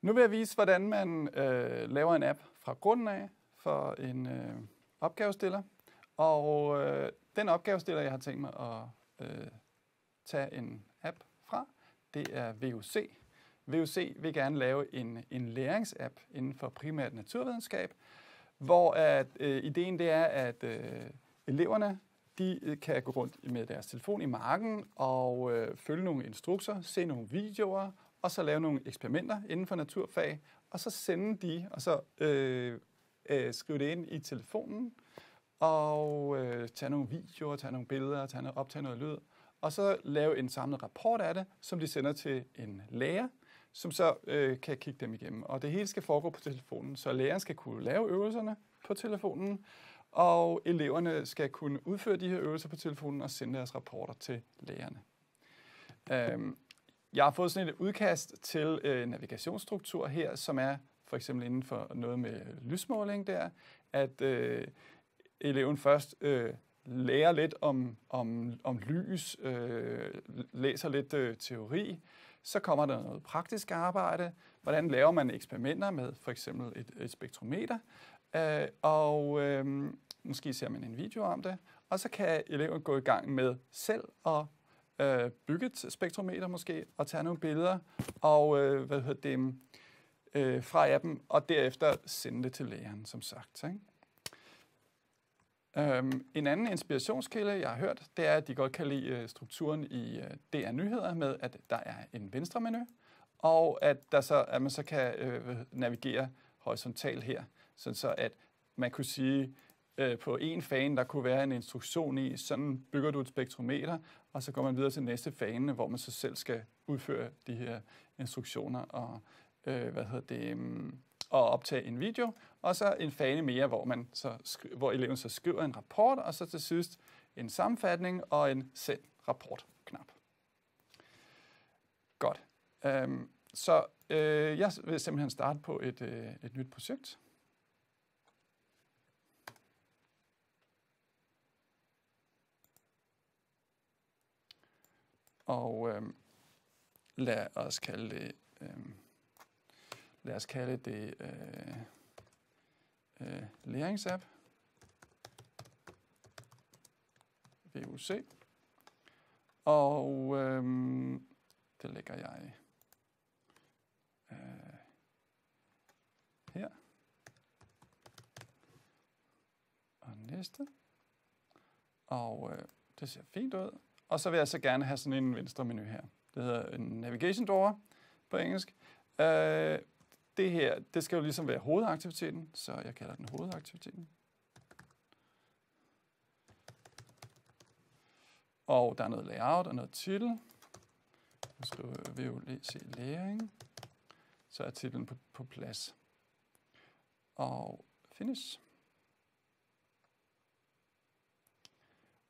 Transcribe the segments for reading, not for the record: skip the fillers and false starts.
Nu vil jeg vise, hvordan man laver en app fra grunden af for en opgavestiller. Og den opgavestiller, jeg har tænkt mig at tage en app fra, det er VUC. VUC vil gerne lave en læringsapp inden for primært naturvidenskab, hvor ideen det er, at eleverne de kan gå rundt med deres telefon i marken og følge nogle instrukser, se nogle videoer, og så lave nogle eksperimenter inden for naturfag, og så sende de, og så skrive det ind i telefonen, og tage nogle videoer, tage nogle billeder, optage noget lyd, og så lave en samlet rapport af det, som de sender til en lærer, som så kan kigge dem igennem. Og det hele skal foregå på telefonen, så læreren skal kunne lave øvelserne på telefonen, og eleverne skal kunne udføre de her øvelser på telefonen og sende deres rapporter til lærerne. Jeg har fået sådan et udkast til navigationsstruktur her, som er for eksempel inden for noget med lysmåling der, at eleven først lærer lidt om lys, læser lidt teori, så kommer der noget praktisk arbejde. Hvordan laver man eksperimenter med for eksempel et spektrometer, og måske ser man en video om det, og så kan eleven gå i gang med selv at bygge et spektrometer måske, og tage nogle billeder, og fra appen, og derefter sende det til læreren, som sagt. Ikke? En anden inspirationskilde, jeg har hørt, det er, at de godt kan lide strukturen i DR Nyheder med, at der er en venstre menu, og at man så kan navigere horisontalt her, så at man kunne sige, på en fane, der kunne være en instruktion i, sådan bygger du et spektrometer, og så går man videre til næste fane, hvor man så selv skal udføre de her instruktioner og og optage en video, og så en fane mere, hvor eleven så skriver en rapport, og så til sidst en sammenfatning og en send rapport-knap. Godt. Jeg vil simpelthen starte på et nyt projekt. Og lad os kalde det læringsapp, VUC, og det lægger jeg her, og næste, og det ser fint ud, og så vil jeg så gerne have sådan en venstre menu her. Det hedder en navigation door på engelsk. Det her, det skal jo ligesom være hovedaktiviteten, så jeg kalder den hovedaktiviteten. Og der er noget layout og noget titel. Jeg skriver VUC læring. Så er titlen på plads. Og finish.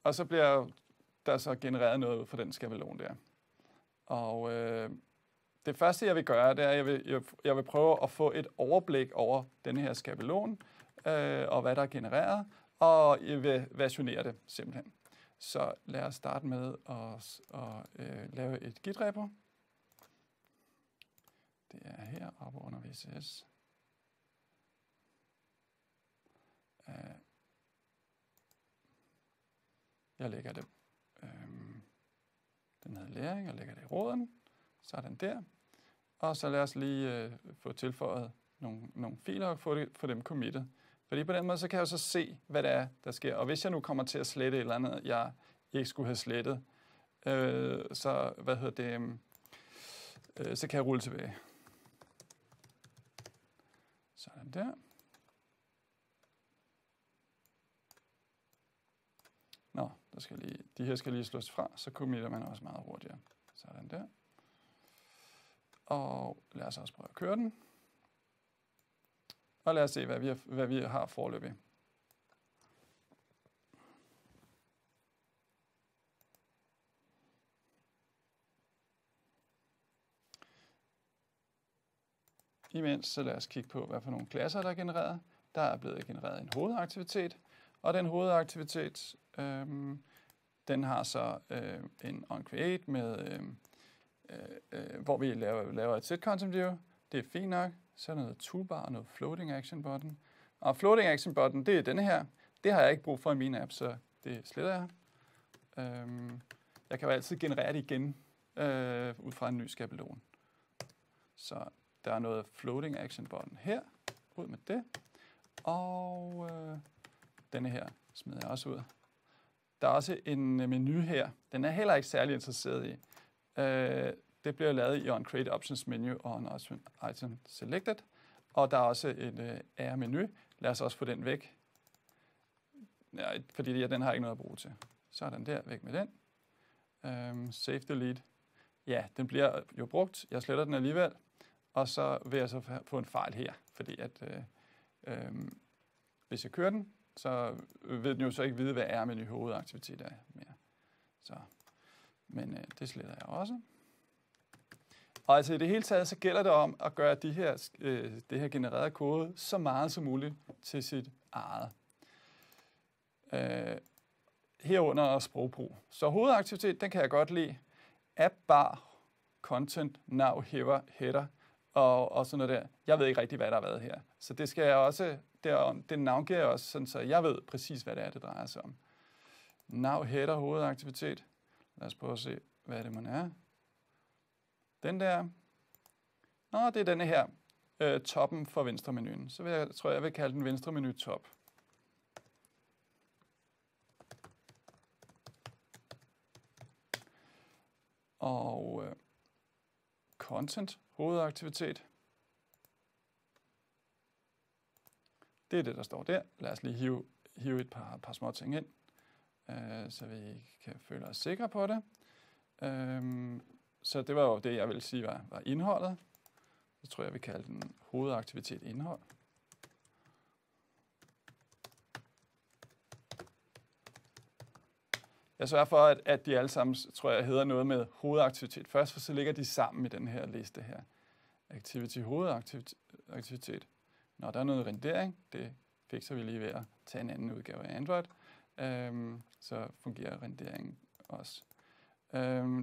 Og så bliver der så genereret noget ud fra den skabelon der. Og det første, jeg vil gøre, det er, at jeg vil prøve at få et overblik over denne her skabelon, og hvad der er genereret, og jeg vil versionere det simpelthen. Så lad os starte med at lave et Git-repo. Det er her oppe under VCS. Jeg lægger det, den hedder læring, jeg lægger det i roden. Sådan der. Og så lad os lige få tilføjet nogle filer og få dem committet. Fordi på den måde, så kan jeg jo så se, hvad det er, der sker. Og hvis jeg nu kommer til at slette et eller andet, jeg ikke skulle have slettet, så kan jeg rulle tilbage. Sådan der. Nå, de her skal lige slås fra, så committer man også meget hurtigere. Sådan der. Og lad os også prøve at køre den. Og lad os se, hvad vi har foreløbig. Imens så lad os kigge på, hvad for nogle klasser, der er genereret. Der er blevet genereret en hovedaktivitet, og den hovedaktivitet, den har så en onCreate med hvor vi laver et set content view, Det er fint nok. Så er der noget toolbar og noget floating action button. Og floating action button, det er denne her. Det har jeg ikke brug for i min app, så det sletter jeg. Jeg kan jo altid generere det igen ud fra en ny skabelon. Så der er noget floating action button her. Ud med det. Og denne her smider jeg også ud. Der er også en menu her. Den er heller ikke særlig interesseret i. Det bliver lavet i onCreate Options menu og on Item Selected. Og der er også et R-menu. Lad os også få den væk. Ja, fordi den har ikke noget at bruge til. Så er den der, væk med den. Save delete. Ja, den bliver jo brugt. Jeg sletter den alligevel. Og så vil jeg så få en fejl her. Fordi at hvis jeg kører den, så vil den jo så ikke vide, hvad R-menu hovedaktivitet er mere. Så, men det sletter jeg også. Og altså i det hele taget, så gælder det om at gøre det her genererede kode så meget som muligt til sit eget. Herunder sprogbrug. Så hovedaktivitet, den kan jeg godt lide. App bar, content, nav, header og sådan noget der. Jeg ved ikke rigtig, hvad der har været her. Så det skal jeg også, den navngiver jeg også, sådan, så jeg ved præcis, hvad det er, det drejer sig om. Nav, header, hovedaktivitet. Lad os prøve at se, hvad det må er. Den der. Nå, det er denne her. Toppen for venstre menuen. Så tror jeg vil kalde den venstre menu top. Og content, hovedaktivitet. Det er det, der står der. Lad os lige hive et par små ting ind, så vi kan føle os sikre på det. Så det var jo det, jeg vil sige var indholdet. Så tror jeg, vi kalder den hovedaktivitet indhold. Jeg sørger for, at de alle sammen, tror jeg, hedder noget med hovedaktivitet først, for så ligger de sammen i den her liste her. Activity, hovedaktivitet. Når der er noget rendering, det fikser vi lige ved at tage en anden udgave af Android. Så fungerer renderingen også.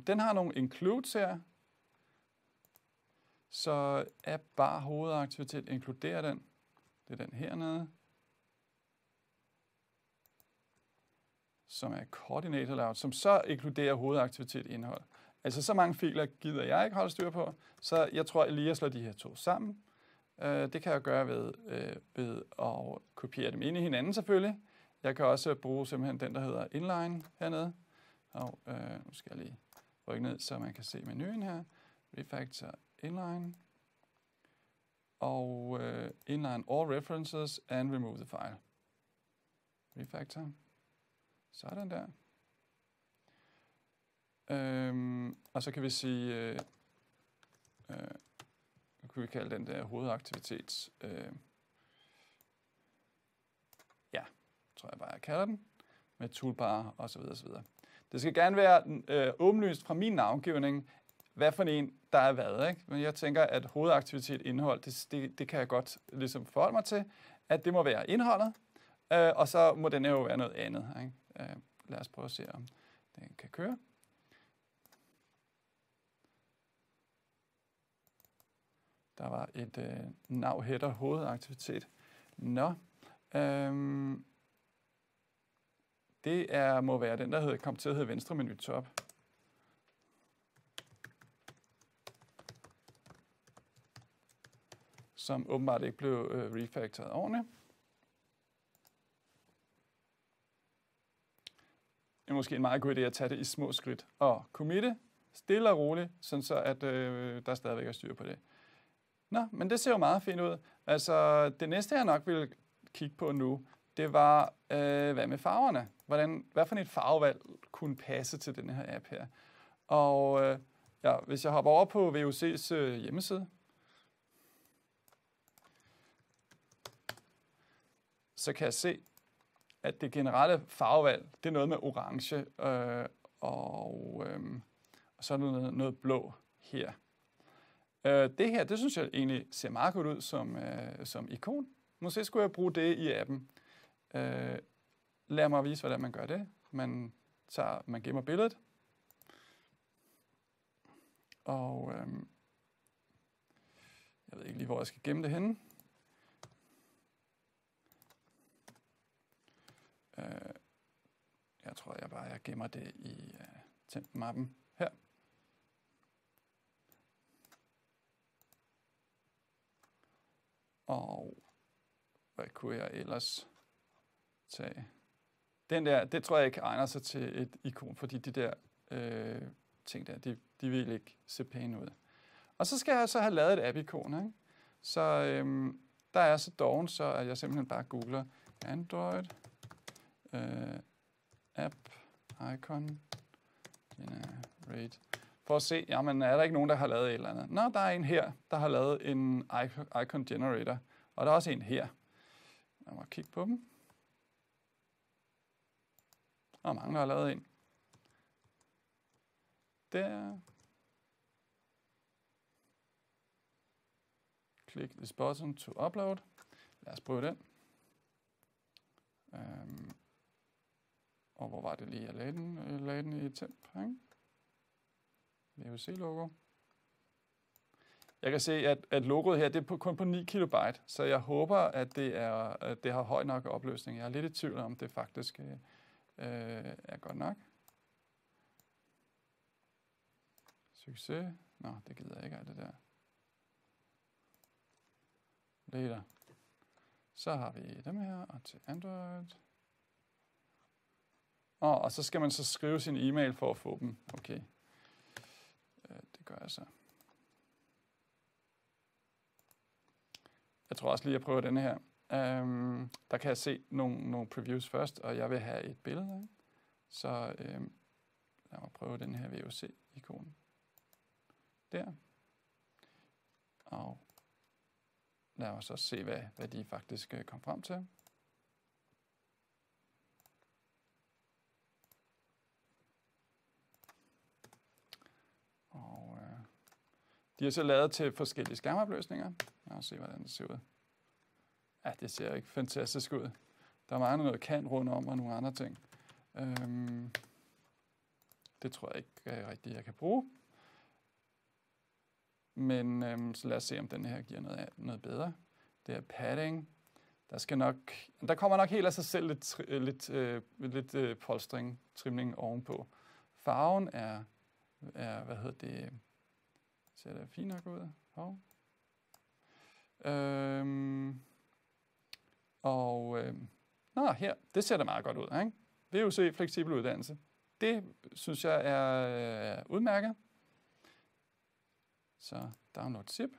Den har nogle includes her. Så app bar hovedaktivitet inkluderer den. Det er den hernede. Som er coordinator layout, som så inkluderer hovedaktivitet indhold. Altså så mange filer gider jeg ikke holde styr på, så jeg tror lige at slå de her to sammen. Det kan jeg gøre ved at kopiere dem ind i hinanden selvfølgelig. Jeg kan også bruge simpelthen den, der hedder inline hernede. Og nu skal jeg lige rykke ned, så man kan se menuen her. Refactor inline. Og inline all references and remove the file. Refactor. Sådan der. Og så kan vi sige, kan vi kalde den der hovedaktivitets, ja, tror jeg bare, jeg kalder den, med toolbar og så videre, så videre. Det skal gerne være åbenlyst fra min navngivning, hvad for en, der er hvad, ikke? Men jeg tænker, at hovedaktivitet indhold, det kan jeg godt ligesom forholde mig til, at det må være indholdet, og så må den jo være noget andet, ikke? Lad os prøve at se, om den kan køre. Der var et nav header hovedaktivitet. Nå. Det må være den, der kom til at hedde venstre menu top. Som åbenbart ikke blev refactoret ordentligt. Det er måske en meget god idé at tage det i små skridt og committe stille og roligt, sådan så at der stadigvæk er styr på det. Nå, men det ser jo meget fint ud. Altså, det næste, jeg nok vil kigge på nu, det var, hvad med farverne? Hvad for et farvevalg kunne passe til den her app her? Og ja, hvis jeg hopper over på VUC's hjemmeside, så kan jeg se, at det generelle farvevalg, det er noget med orange, og så er der noget blå her. Det her, det synes jeg egentlig ser meget godt ud som ikon. Måske skulle jeg bruge det i appen. Lad mig vise, hvordan man gør det. Man gemmer billedet. Og Jeg ved ikke lige, hvor jeg skal gemme det henne. Jeg tror, jeg gemmer det i temp-mappen her. Og hvad kunne jeg ellers tage? Den der, det tror jeg ikke egner sig til et ikon, fordi de der ting der, de vil ikke se pæne ud. Og så skal jeg så have lavet et app-ikon, ikke? Så der er så doven, så at jeg simpelthen bare googler Android app icon generate. For at se, jamen er der ikke nogen, der har lavet et eller andet? Nå, der er en her, der har lavet en icon generator. Og der er også en her. Jeg må kigge på dem. Og mange, der har lavet en. Der. Click this button to upload. Lad os prøve den. Og hvor var det lige, jeg lagde den? Jeg lagde den i temp, ikke? VUC-logo. Jeg kan se, at logoet her, det er kun på 9 kilobyte, så jeg håber, at det har høj nok opløsning. Jeg er lidt i tvivl om, det faktisk er godt nok. Succes. Nå, det gider jeg ikke alt det der. Later. Så har vi dem her, og til Android. Og så skal man så skrive sin e-mail for at få dem. Okay. Det gør jeg så. Jeg tror også lige, jeg prøver denne her. Der kan jeg se nogle previews først, og jeg vil have et billede. Ikke? Så lad mig prøve den her VUC-ikon. Der. Og lad os så se, hvad de faktisk kom frem til. Og de er så lavet til forskellige skærmopløsninger. Lad os se, hvordan det ser ud. Ja, det ser ikke fantastisk ud. Der er meget noget kant rundt om og nogle andre ting. Det tror jeg ikke rigtigt, jeg kan bruge. Men så lad os se, om den her giver noget bedre. Det er padding. Der kommer nok helt af sig selv lidt polstring, trimning ovenpå. Farven er hvad hedder det? Ser det fint nok ud? Her, det ser da meget godt ud, ikke? VUC fleksibel uddannelse. Det synes jeg er udmærket. Så download zip.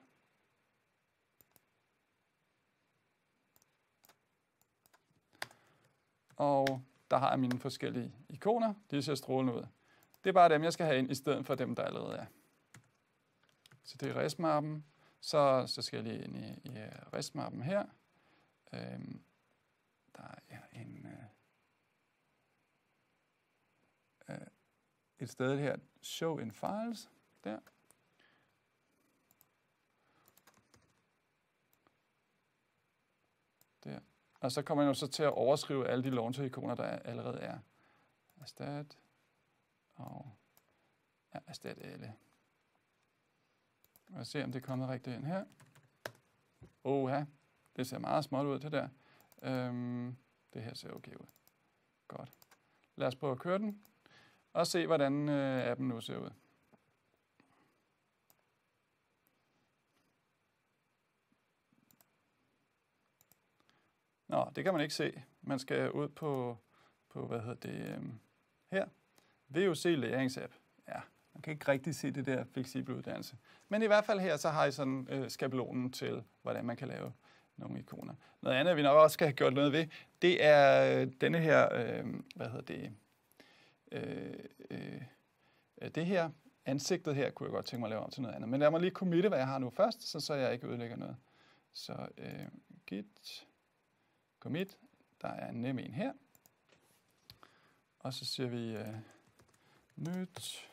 Og der har jeg mine forskellige ikoner. De ser strålende ud. Det er bare dem, jeg skal have ind, i stedet for dem, der allerede er. Så det er restmappen. Så skal jeg lige ind i restmappen her. Der er et sted her, show in files, der. Der. Og så kommer jeg jo så til at overskrive alle de launcher-ikoner, der allerede er. Erstat og erstat alle. Og se, om det er kommet rigtigt ind her. Oha, det ser meget småt ud, det der. Det her ser okay ud. Godt. Lad os prøve at køre den, og se, hvordan appen nu ser ud. Nå, det kan man ikke se. Man skal ud på her. VUC læringsapp. Ja, man kan ikke rigtig se det der fleksible uddannelse. Men i hvert fald her, så har I sådan skabelonen til, hvordan man kan lave nogle ikoner. Noget andet, vi nok også skal have gjort noget ved, det er denne her, det her ansigtet her, kunne jeg godt tænke mig at lave om til noget andet. Men lad mig lige committe, hvad jeg har nu først, så jeg ikke ødelægger noget. Så git commit, der er en nem en her. Og så siger vi nyt,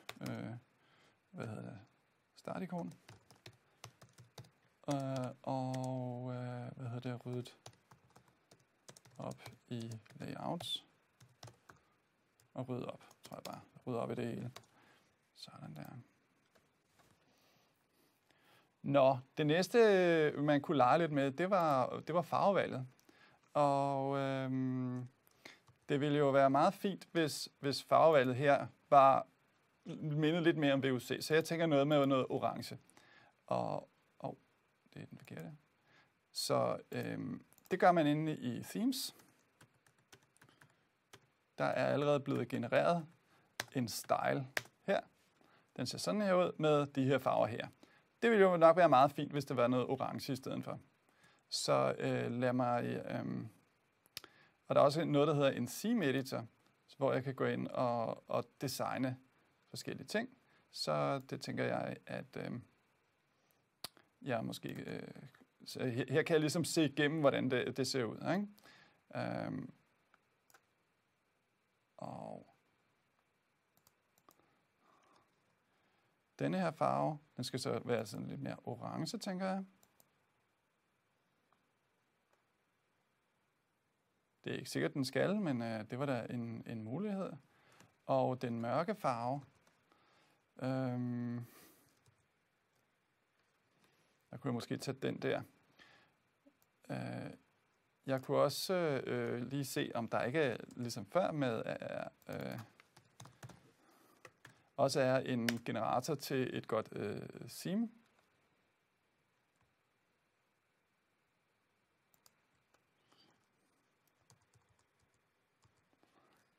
startikon. Ryddet op i layouts. Og ryddet op, tror jeg bare. Ryddet op i det hele. Sådan der. Nå, det næste, man kunne lege lidt med, det var farvevalget. Og det ville jo være meget fint, hvis farvevalget her var mindet lidt mere om VUC. Så jeg tænker noget med noget orange. Og det er den forkerte. Så det gør man inde i Themes. Der er allerede blevet genereret en style her. Den ser sådan her ud med de her farver her. Det ville jo nok være meget fint, hvis det var noget orange i stedet for. Så lad mig... og der er også noget, der hedder en theme editor, hvor jeg kan gå ind og designe forskellige ting. Så det tænker jeg, at jeg måske... så her kan jeg ligesom se igennem, hvordan det ser ud. Ikke? Og denne her farve, den skal så være sådan lidt mere orange, tænker jeg. Det er ikke sikkert, den skal, men det var da en mulighed. Og den mørke farve, der kunne jeg måske tage den der. Jeg kunne også lige se, om der ikke ligesom før med også er en generator til et godt theme.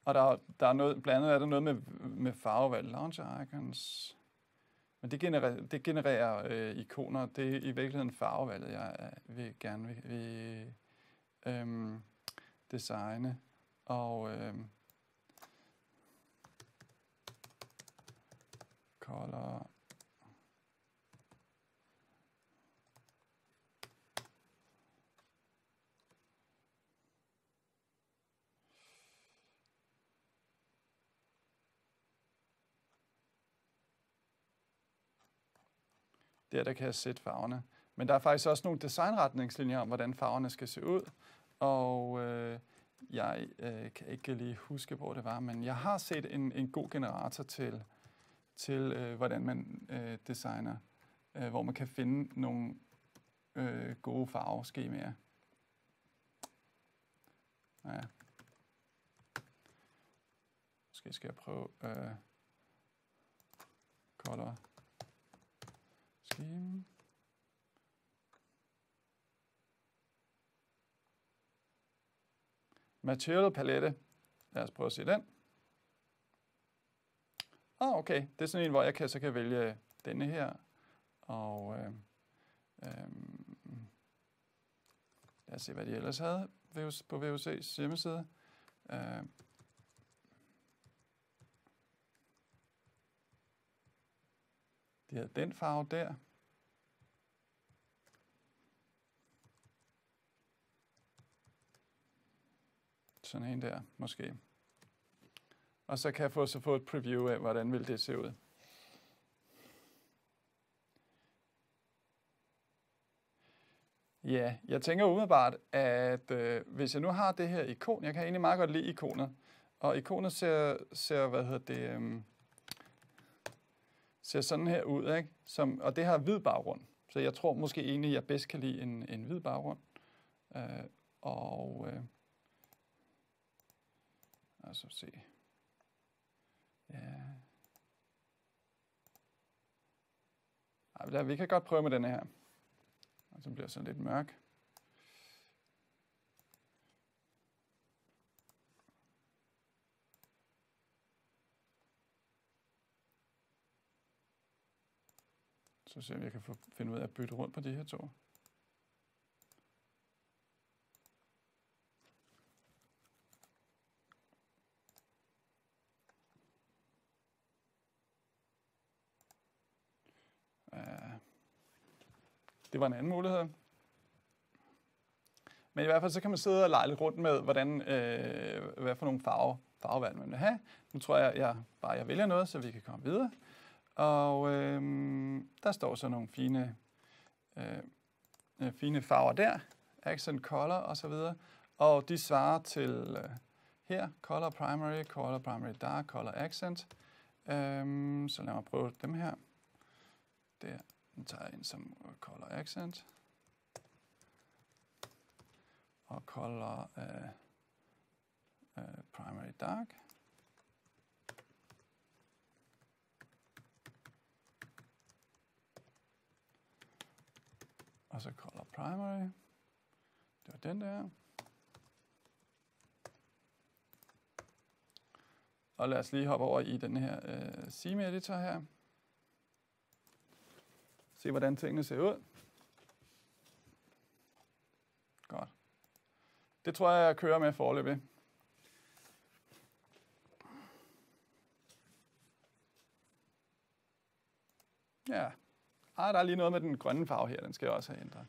Og der er noget, blandt andet er der noget med farvevalg, launcher icons. Men det genererer ikoner. Det er i virkeligheden farvevalget, jeg vil gerne vil designe. Og color. Der kan jeg sætte farverne. Men der er faktisk også nogle designretningslinjer om, hvordan farverne skal se ud. Og jeg kan ikke lige huske, hvor det var, men jeg har set en god generator til hvordan man designer, hvor man kan finde nogle gode farveskemaer. Ja. Måske skal jeg prøve color scheme. Material palette. Lad os prøve at se den. Okay. Det er sådan en, hvor jeg så kan vælge denne her. Og lad os se, hvad de ellers havde på VUC's hjemmeside. De havde den farve der. Sådan en der, måske. Og så kan jeg få et preview af, hvordan vil det se ud. Ja, jeg tænker umiddelbart, at hvis jeg nu har det her ikon, jeg kan egentlig meget godt lide ikonet, og ikonet ser ser sådan her ud, ikke? Og det har hvid baggrund, så jeg tror måske egentlig, jeg bedst kan lide en hvid baggrund. Altså se. Ja. Vi kan godt prøve med denne her. Og så bliver sådan lidt mørk. Så ser vi, om jeg kan finde ud af at bytte rundt på de her to. Det var en anden mulighed. Men i hvert fald så kan man sidde og lege lidt rundt med, hvad for nogle farvevalg man vil have. Nu tror jeg vælger noget, så vi kan komme videre. Og der står så nogle fine farver der. Accent, color og så videre. Og de svarer til her. Color primary dark, color accent. Så lad mig prøve dem her. Der. Den tager jeg ind som color accent. Og color primary dark. Og så color primary. Det var den der. Og lad os lige hoppe over i den her Seam Editor her. Se, hvordan tingene ser ud. Godt. Det tror jeg kører med foreløbig. Ja. Der er lige noget med den grønne farve her, den skal jeg også have ændret.